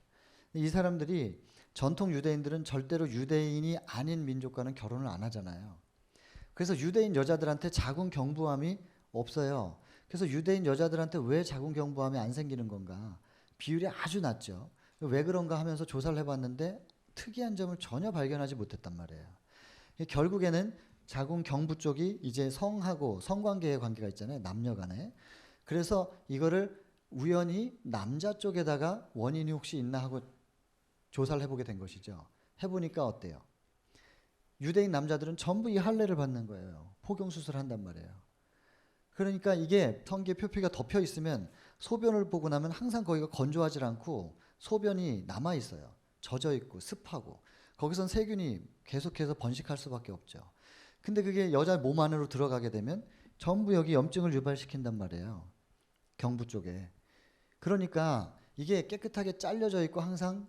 이 사람들이 전통 유대인들은 절대로 유대인이 아닌 민족과는 결혼을 안 하잖아요. 그래서 유대인 여자들한테 자궁 경부암이 없어요. 그래서 유대인 여자들한테 왜 자궁 경부암이 안 생기는 건가? 비율이 아주 낮죠. 왜 그런가 하면서 조사를 해봤는데 특이한 점을 전혀 발견하지 못했단 말이에요. 결국에는 자궁 경부 쪽이 이제 성하고 성관계의 관계가 있잖아요. 남녀 간에. 그래서 이거를 우연히 남자 쪽에다가 원인이 혹시 있나 하고 조사를 해보게 된 것이죠. 해보니까 어때요? 유대인 남자들은 전부 이 할례를 받는 거예요. 포경 수술을 한단 말이에요. 그러니까 이게 성기에 표피가 덮여 있으면 소변을 보고 나면 항상 거기가 건조하지 않고 소변이 남아 있어요. 젖어 있고 습하고 거기선 세균이 계속해서 번식할 수밖에 없죠. 근데 그게 여자 몸 안으로 들어가게 되면 전부 여기 염증을 유발시킨단 말이에요. 경부 쪽에. 그러니까 이게 깨끗하게 잘려져 있고 항상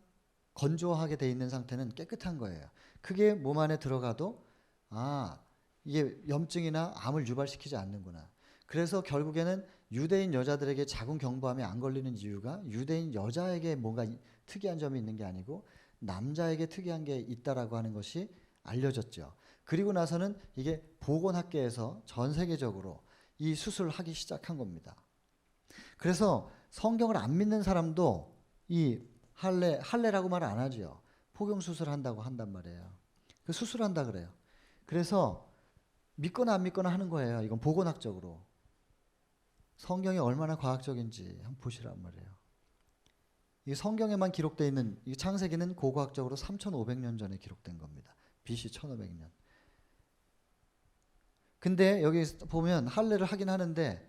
건조하게 돼 있는 상태는 깨끗한 거예요. 그게 몸 안에 들어가도 이게 염증이나 암을 유발시키지 않는구나. 그래서 결국에는 유대인 여자들에게 자궁 경부암이 안 걸리는 이유가 유대인 여자에게 뭔가 특이한 점이 있는 게 아니고 남자에게 특이한 게 있다라고 하는 것이 알려졌죠. 그리고 나서는 이게 보건학계에서 전 세계적으로 이 수술을 하기 시작한 겁니다. 그래서 성경을 안 믿는 사람도 이 할례라고 말 안 하죠. 포경 수술한다고 한단 말이에요. 그 수술한다 그래요. 그래서 믿거나 안 믿거나 하는 거예요. 이건 보건학적으로. 성경이 얼마나 과학적인지 한번 보시란 말이에요. 이 성경에만 기록되어 있는 이 창세기는 고고학적으로 3,500년 전에 기록된 겁니다. BC 1,500년. 근데 여기 보면 할례를 하긴 하는데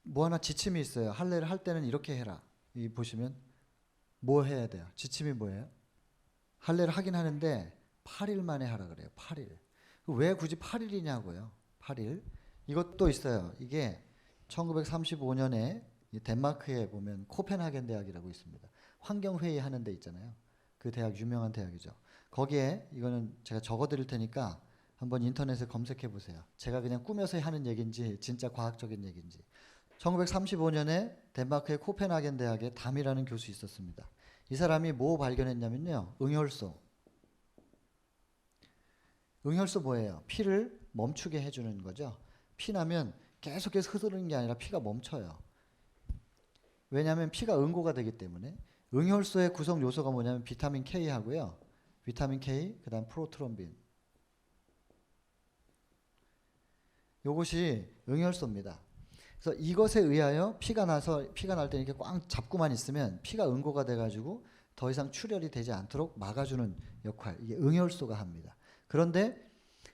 뭐 하나 지침이 있어요. 할례를 할 때는 이렇게 해라. 이 보시면 뭐 해야 돼요? 지침이 뭐예요? 할례를 하긴 하는데 8일 만에 하라 그래요. 8일. 왜 굳이 8일이냐고요. 8일. 이것도 있어요. 이게 1935년에 덴마크에 보면 코펜하겐 대학이라고 있습니다. 환경회의 하는 데 있잖아요. 그 대학 유명한 대학이죠. 거기에 이거는 제가 적어드릴 테니까 한번 인터넷에 검색해 보세요. 제가 그냥 꾸며서 하는 얘기인지 진짜 과학적인 얘기인지. 1935년에 덴마크의 코펜하겐 대학에 담이라는 교수 있었습니다. 이 사람이 뭐 발견했냐면요. 응혈소. 응혈소 뭐예요? 피를 멈추게 해주는 거죠. 피 나면 계속해서 흐르는 게 아니라 피가 멈춰요. 왜냐하면 피가 응고가 되기 때문에. 응혈소의 구성 요소가 뭐냐면 비타민 K 하고요. 비타민 K, 그 다음 프로트롬빈. 요것이 응혈소입니다. 그래서 이것에 의하여 피가 날 때 이렇게 꽉 잡고만 있으면 피가 응고가 돼가지고 더 이상 출혈이 되지 않도록 막아주는 역할, 이게 응혈소가 합니다. 그런데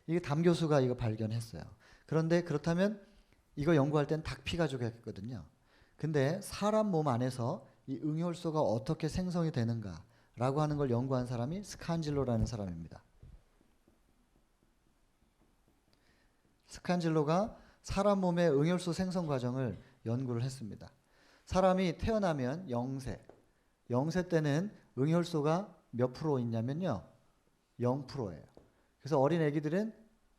이게 담 교수가 이거 발견했어요. 그런데 그렇다면 이거 연구할 땐 닭피 가지고 했거든요. 근데 사람 몸 안에서 이 응혈소가 어떻게 생성이 되는가라고 하는 걸 연구한 사람이 스칸질로라는 사람입니다. 스칸질로가 사람 몸의 응혈소 생성 과정을 연구를 했습니다. 사람이 태어나면 0세 때는 응혈소가 몇 프로 있냐면요. 0%예요. 그래서 어린 애기들은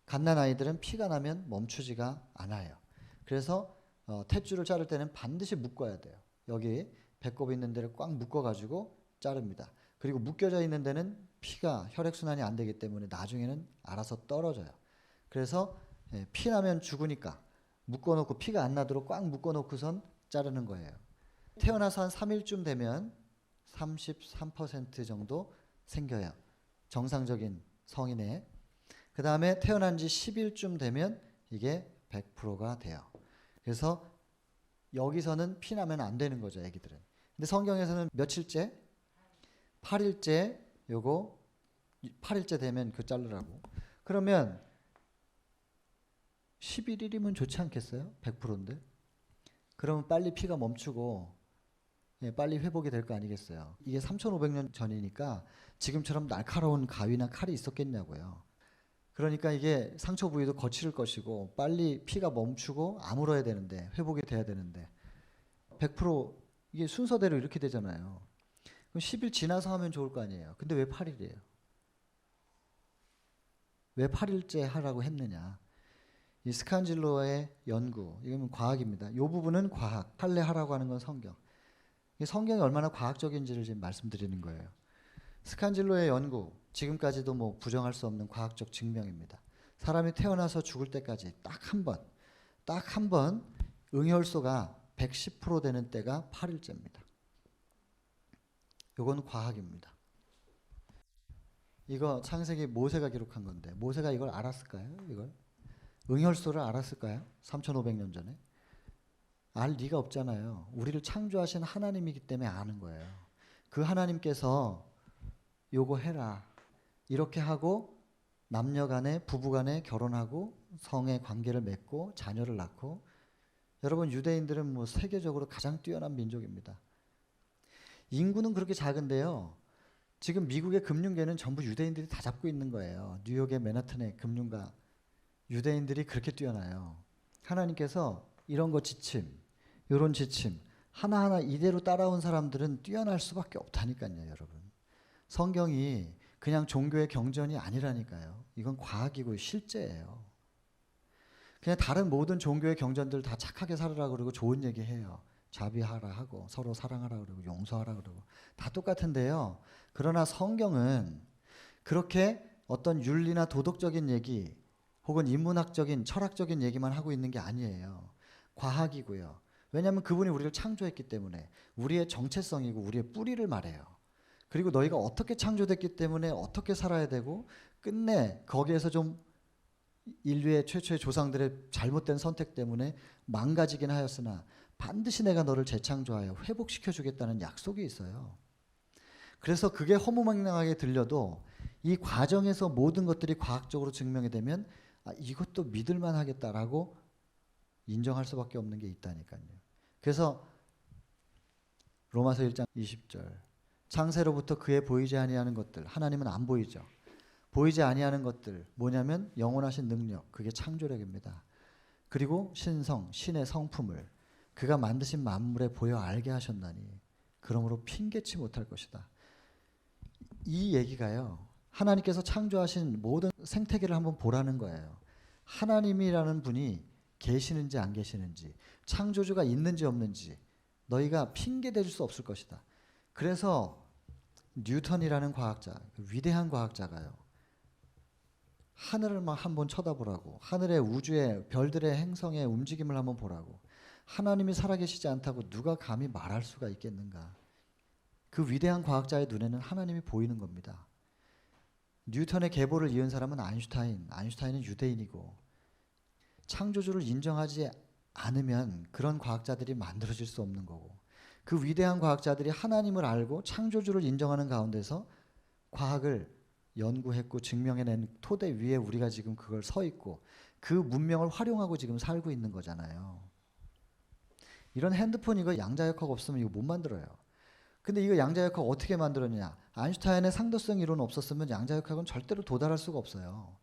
갓난 아이들은 피가 나면 멈추지가 않아요. 그래서 탯줄을 자를 때는 반드시 묶어야 돼요. 여기 배꼽 있는 데를 꽉 묶어가지고 자릅니다. 그리고 묶여져 있는 데는 피가 혈액순환이 안 되기 때문에 나중에는 알아서 떨어져요. 그래서 피 나면 죽으니까 묶어놓고 피가 안 나도록 꽉 묶어놓고선 자르는 거예요. 태어나서 한 3일쯤 되면 33% 정도 생겨요. 정상적인 성인의. 그 다음에 태어난 지 10일쯤 되면 이게 100%가 돼요. 그래서 여기서는 피 나면 안 되는 거죠, 애기들은. 근데 성경에서는 며칠째? 8일째, 요거 8일째 되면 그 자르라고. 그러면 11일이면 좋지 않겠어요? 100%인데. 그러면 빨리 피가 멈추고 빨리 회복이 될 거 아니겠어요? 이게 3,500년 전이니까 지금처럼 날카로운 가위나 칼이 있었겠냐고요. 그러니까 이게 상처 부위도 거칠 것이고 빨리 피가 멈추고 아물어야 되는데 회복이 돼야 되는데 100% 이게 순서대로 이렇게 되잖아요. 그럼 10일 지나서 하면 좋을 거 아니에요. 근데 왜 8일이에요? 왜 8일째 하라고 했느냐? 이 스칸질로의 연구, 이건 과학입니다. 이 부분은 과학, 할례하라고 하는 건 성경. 성경이 얼마나 과학적인지를 지금 말씀드리는 거예요. 스칸질로의 연구, 지금까지도 뭐 부정할 수 없는 과학적 증명입니다. 사람이 태어나서 죽을 때까지 딱 한 번 응혈소가 110% 되는 때가 8일째입니다. 이건 과학입니다. 이거 창세기 모세가 기록한 건데 모세가 이걸 알았을까요? 이걸 응혈소를 알았을까요? 3,500년 전에 알 리가 없잖아요. 우리를 창조하신 하나님이기 때문에 아는 거예요. 그 하나님께서 요거 해라. 이렇게 하고 남녀 간에 부부 간에 결혼하고 성의 관계를 맺고 자녀를 낳고 여러분 유대인들은 뭐 세계적으로 가장 뛰어난 민족입니다. 인구는 그렇게 작은데요. 지금 미국의 금융계는 전부 유대인들이 다 잡고 있는 거예요. 뉴욕의 맨하탄의 금융가 유대인들이 그렇게 뛰어나요. 하나님께서 이런 거 지침, 이런 지침 하나하나 이대로 따라온 사람들은 뛰어날 수밖에 없다니까요, 여러분. 성경이 그냥 종교의 경전이 아니라니까요. 이건 과학이고 실제예요. 그냥 다른 모든 종교의 경전들 다 착하게 살으라 그러고 좋은 얘기해요. 자비하라 하고 서로 사랑하라 그러고 용서하라 그러고 다 똑같은데요. 그러나 성경은 그렇게 어떤 윤리나 도덕적인 얘기 혹은 인문학적인 철학적인 얘기만 하고 있는 게 아니에요. 과학이고요. 왜냐하면 그분이 우리를 창조했기 때문에 우리의 정체성이고 우리의 뿌리를 말해요. 그리고 너희가 어떻게 창조됐기 때문에 어떻게 살아야 되고 끝내 거기에서 좀 인류의 최초의 조상들의 잘못된 선택 때문에 망가지긴 하였으나 반드시 내가 너를 재창조하여 회복시켜 주겠다는 약속이 있어요. 그래서 그게 허무맹랑하게 들려도 이 과정에서 모든 것들이 과학적으로 증명이 되면 이것도 믿을만 하겠다라고 인정할 수밖에 없는 게 있다니까요. 그래서 로마서 1장 20절 창세로부터 그의 보이지 아니하는 것들 하나님은 안 보이죠. 보이지 아니하는 것들 뭐냐면 영원하신 능력 그게 창조력입니다. 그리고 신성 신의 성품을 그가 만드신 만물에 보여 알게 하셨나니 그러므로 핑계치 못할 것이다. 이 얘기가요. 하나님께서 창조하신 모든 생태계를 한번 보라는 거예요. 하나님이라는 분이 계시는지 안 계시는지 창조주가 있는지 없는지 너희가 핑계 대줄 수 없을 것이다. 그래서 뉴턴이라는 과학자 위대한 과학자가요. 하늘을 막 한번 쳐다보라고 하늘의 우주의 별들의 행성의 움직임을 한번 보라고 하나님이 살아계시지 않다고 누가 감히 말할 수가 있겠는가. 그 위대한 과학자의 눈에는 하나님이 보이는 겁니다. 뉴턴의 계보를 이은 사람은 아인슈타인은 유대인이고 창조주를 인정하지 않으면 그런 과학자들이 만들어질 수 없는 거고 그 위대한 과학자들이 하나님을 알고 창조주를 인정하는 가운데서 과학을 연구했고 증명해낸 토대 위에 우리가 지금 그걸 서 있고 그 문명을 활용하고 지금 살고 있는 거잖아요. 이런 핸드폰 이거 양자역학 없으면 이거 못 만들어요. 근데 이거 양자역학 어떻게 만들었냐? 아인슈타인의 상도성 이론 없었으면 양자역학은 절대로 도달할 수가 없어요.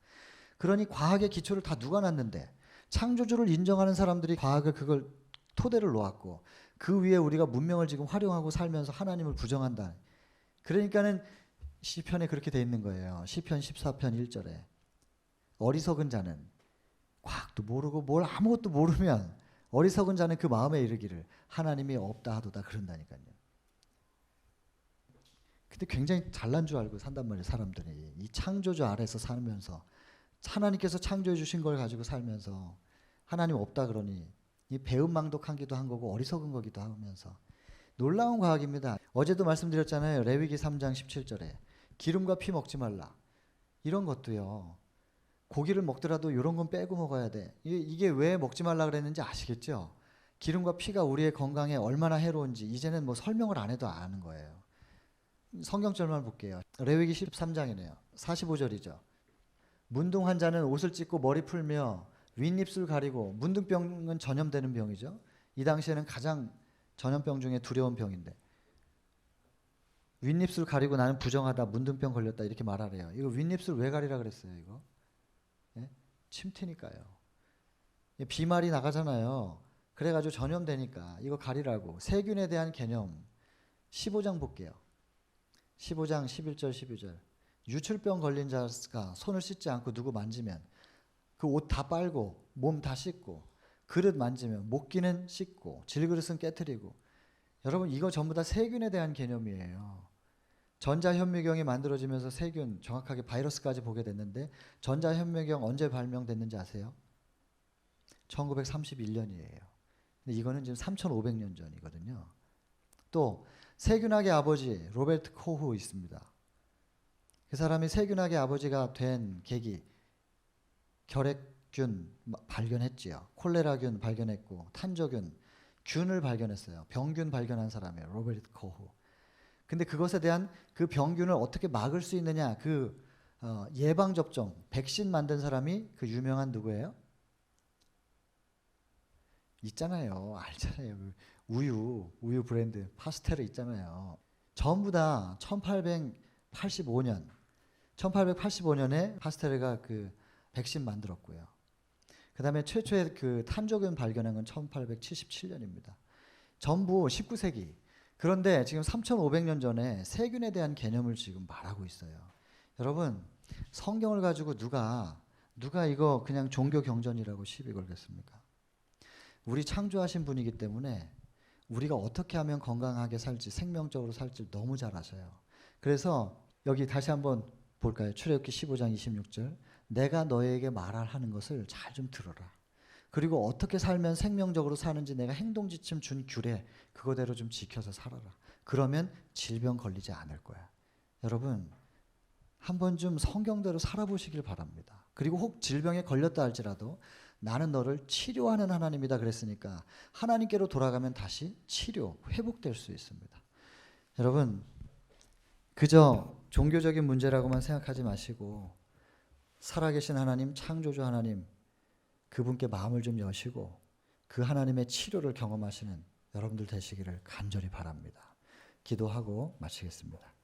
그러니 과학의 기초를 다 누가 놨는데 창조주를 인정하는 사람들이 과학을 그걸 토대를 놓았고 그 위에 우리가 문명을 지금 활용하고 살면서 하나님을 부정한다. 그러니까는 시편에 그렇게 돼 있는 거예요. 시편 14편 1절에 어리석은 자는 과학도 모르고 뭘 아무것도 모르면 어리석은 자는 그 마음에 이르기를 하나님이 없다 하도다 그런다니까요. 근데 굉장히 잘난 줄 알고 산단 말이에요. 사람들이 이 창조주 아래서 살면서 하나님께서 창조해 주신 걸 가지고 살면서 하나님 없다 그러니 이 배은망덕하기도 한 거고 어리석은 거기도 하면서 놀라운 과학입니다. 어제도 말씀드렸잖아요. 레위기 3장 17절에 기름과 피 먹지 말라. 이런 것도요. 고기를 먹더라도 이런 건 빼고 먹어야 돼. 이게 왜 먹지 말라 그랬는지 아시겠죠? 기름과 피가 우리의 건강에 얼마나 해로운지 이제는 뭐 설명을 안 해도 아는 거예요. 성경절만 볼게요. 레위기 13장이네요. 45절이죠. 문둥한 자는 옷을 찢고 머리 풀며 윗입술 가리고 문둥병은 전염되는 병이죠. 이 당시에는 가장 전염병 중에 두려운 병인데 윗입술 가리고 나는 부정하다 문둥병 걸렸다 이렇게 말하래요. 이거 윗입술 왜 가리라 그랬어요? 이거 예? 침튀니까요. 비말이 나가잖아요. 그래가지고 전염되니까 이거 가리라고. 세균에 대한 개념 15장 볼게요. 15장 11절 12절 유출병 걸린 자가 손을 씻지 않고 누구 만지면 그 옷 다 빨고 몸 다 씻고 그릇 만지면 목기는 씻고 질그릇은 깨트리고. 여러분 이거 전부 다 세균에 대한 개념이에요. 전자현미경이 만들어지면서 세균 정확하게 바이러스까지 보게 됐는데 전자현미경 언제 발명됐는지 아세요? 1931년이에요. 근데 이거는 지금 3500년 전이거든요. 또 세균학의 아버지 로베르트 코후 있습니다. 그 사람이 세균학의 아버지가 된 계기 결핵균 발견했지요. 콜레라균 발견했고 탄저균 균을 발견했어요. 병균 발견한 사람이에요. 로베르트 코후. 근데 그것에 대한 그 병균을 어떻게 막을 수 있느냐, 그 예방 접종, 백신 만든 사람이 그 유명한 누구예요? 있잖아요. 알잖아요. 그 우유 브랜드 파스테르 있잖아요. 전부 다 1885년에 파스테르가 그 백신 만들었고요. 그다음에 최초의 그 탄저균 발견한 건 1877년입니다. 전부 19세기. 그런데 지금 3,500년 전에 세균에 대한 개념을 지금 말하고 있어요. 여러분, 성경을 가지고 누가 이거 그냥 종교 경전이라고 시비 걸겠습니까? 우리 창조하신 분이기 때문에 우리가 어떻게 하면 건강하게 살지, 생명적으로 살지 너무 잘 아셔요. 그래서 여기 다시 한번 볼까요? 출애굽기 15장 26절. 내가 너에게 말하는 것을 잘 좀 들어라. 그리고 어떻게 살면 생명적으로 사는지 내가 행동 지침 준 규례 그거대로 좀 지켜서 살아라. 그러면 질병 걸리지 않을 거야. 여러분, 한번 좀 성경대로 살아보시길 바랍니다. 그리고 혹 질병에 걸렸다 할지라도 나는 너를 치료하는 하나님이다 그랬으니까 하나님께로 돌아가면 다시 치료, 회복될 수 있습니다. 여러분, 그저 종교적인 문제라고만 생각하지 마시고 살아계신 하나님, 창조주 하나님, 그분께 마음을 좀 여시고 그 하나님의 치료를 경험하시는 여러분들 되시기를 간절히 바랍니다. 기도하고 마치겠습니다.